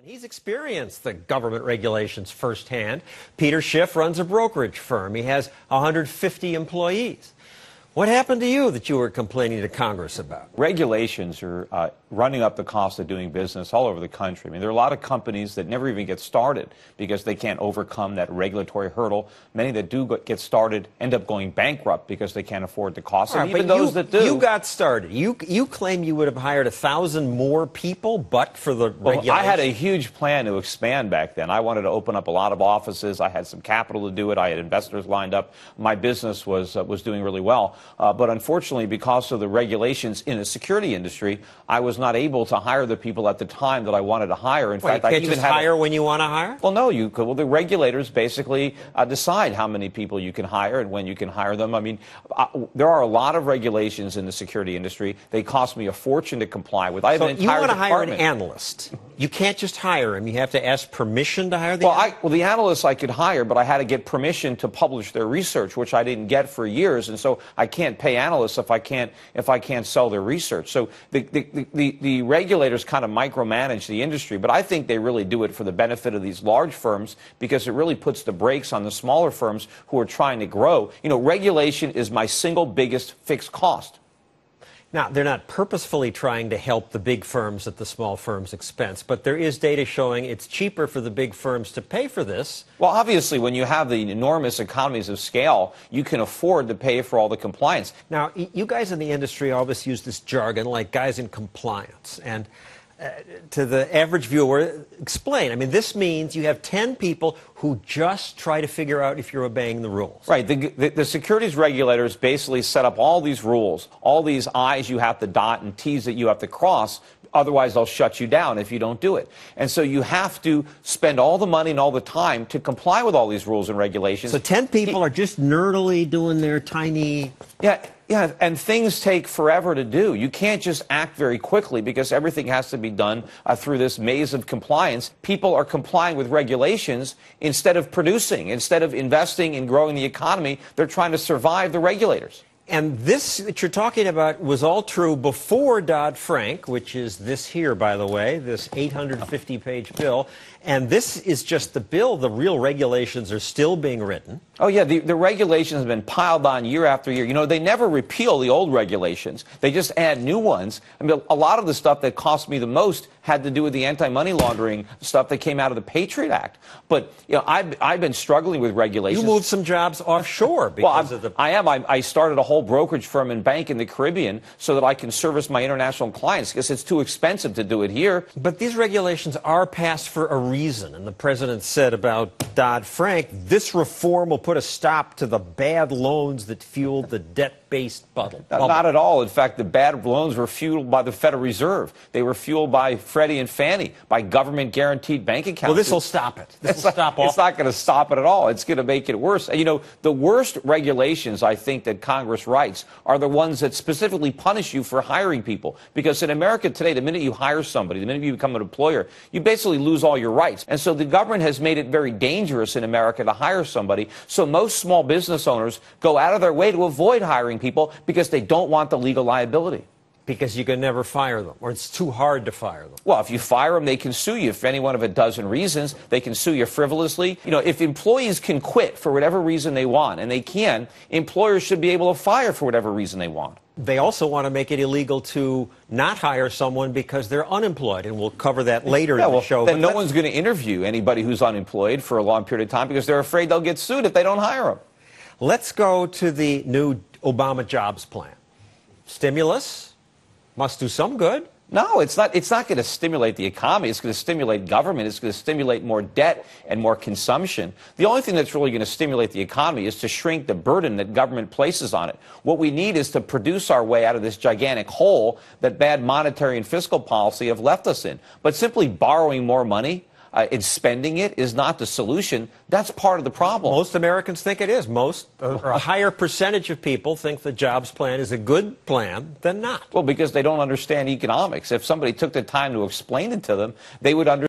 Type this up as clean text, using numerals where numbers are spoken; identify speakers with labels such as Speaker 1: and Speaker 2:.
Speaker 1: He's experienced the government regulations firsthand. Peter Schiff runs a brokerage firm. He has 150 employees. What happened to you that you were complaining to Congress about?
Speaker 2: Regulations are running up the cost of doing business all over the country. I mean, there are a lot of companies that never even get started because they can't overcome that regulatory hurdle. Many that do get started end up going bankrupt because they can't afford the cost.
Speaker 1: Right,
Speaker 2: and even those that do.
Speaker 1: You got started. You claim you would have hired 1,000 more people, but for the regulations.
Speaker 2: I had a huge plan to expand back then. I wanted to open up a lot of offices. I had some capital to do it. I had investors lined up. My business was doing really well. But unfortunately, because of the regulations in the security industry, I was not able to hire the people at the time that I wanted to hire. In fact,
Speaker 1: you can't just hire when you want to hire?
Speaker 2: Well, no, you could. Well, the regulators basically decide how many people you can hire and when you can hire them. I mean, there are a lot of regulations in the security industry. They cost me a fortune to comply with. I have an entire
Speaker 1: you want to hire an
Speaker 2: department.
Speaker 1: analyst. You can't just hire him. You have to ask permission to hire the analyst?
Speaker 2: Well, the analysts I could hire, but I had to get permission to publish their research, which I didn't get for years, and so I can't pay analysts if I can't sell their research. So the regulators kind of micromanage the industry, but I think they really do it for the benefit of these large firms because it really puts the brakes on the smaller firms who are trying to grow. You know, regulation is my single biggest fixed cost.
Speaker 1: Now, they're not purposefully trying to help the big firms at the small firms' expense, but there is data showing it's cheaper for the big firms to pay for this.
Speaker 2: Well, obviously, when you have the enormous economies of scale, you can afford to pay for all the compliance.
Speaker 1: Now, you guys in the industry always use this jargon like guys in compliance. And to the average viewer, explain. I mean, this means you have 10 people who just try to figure out if you're obeying the rules.
Speaker 2: Right. The securities regulators basically set up all these rules, all these I's you have to dot and T's that you have to cross. Otherwise, they'll shut you down if you don't do it. And so you have to spend all the money and all the time to comply with all these rules and regulations.
Speaker 1: So 10 people are just nerdily doing their tiny...
Speaker 2: Yeah, and things take forever to do. You can't just act very quickly because everything has to be done through this maze of compliance. People are complying with regulations instead of producing, instead of investing in growing the economy. They're trying to survive the regulators.
Speaker 1: And this that you're talking about was all true before Dodd-Frank, which is this here, by the way, this 850-page bill. And this is just the bill. The real regulations are still being written.
Speaker 2: Oh, yeah, the regulations have been piled on year after year. You know, they never repeal the old regulations. They just add new ones. I mean, a lot of the stuff that cost me the most had to do with the anti-money laundering stuff that came out of the Patriot Act. But, you know, I've been struggling with regulations.
Speaker 1: You moved some jobs offshore because of the...
Speaker 2: I am. I started a whole brokerage firm and bank in the Caribbean so that I can service my international clients because it's too expensive to do it here.
Speaker 1: But these regulations are passed for a reason. And the president said about Dodd-Frank, this reform will put a stop to the bad loans that fueled the debt-based bubble.
Speaker 2: Not at all. In fact, the bad loans were fueled by the Federal Reserve. They were fueled by Freddie and Fannie, by government-guaranteed bank accounts.
Speaker 1: Well, this will stop it.
Speaker 2: It's not going to stop it at all. It's going to make it worse. And, you know, the worst regulations, I think, that Congress writes are the ones that specifically punish you for hiring people. Because in America today, the minute you hire somebody, the minute you become an employer, you basically lose all your rights. And so the government has made it very dangerous in America to hire somebody. So most small business owners go out of their way to avoid hiring people because they don't want the legal liability.
Speaker 1: Because you can never fire them, or it's too hard to fire them.
Speaker 2: Well, if you fire them, they can sue you for any one of a dozen reasons. They can sue you frivolously. You know, if employees can quit for whatever reason they want, and they can, employers should be able to fire for whatever reason they want.
Speaker 1: They also want to make it illegal to not hire someone because they're unemployed, and we'll cover that later in the show.
Speaker 2: Then no one's going to interview anybody who's unemployed for a long period of time because they're afraid they'll get sued if they don't hire them.
Speaker 1: Let's go to the new Obama jobs plan. Stimulus must do some good.
Speaker 2: No, it's not going to stimulate the economy. It's going to stimulate government. It's going to stimulate more debt and more consumption. The only thing that's really going to stimulate the economy is to shrink the burden that government places on it. What we need is to produce our way out of this gigantic hole that bad monetary and fiscal policy have left us in. But simply borrowing more money and spending it is not the solution. That's part of the problem.
Speaker 1: Most Americans think it is. A higher percentage of people think the jobs plan is a good plan than not.
Speaker 2: Well, because they don't understand economics. If somebody took the time to explain it to them, they would understand.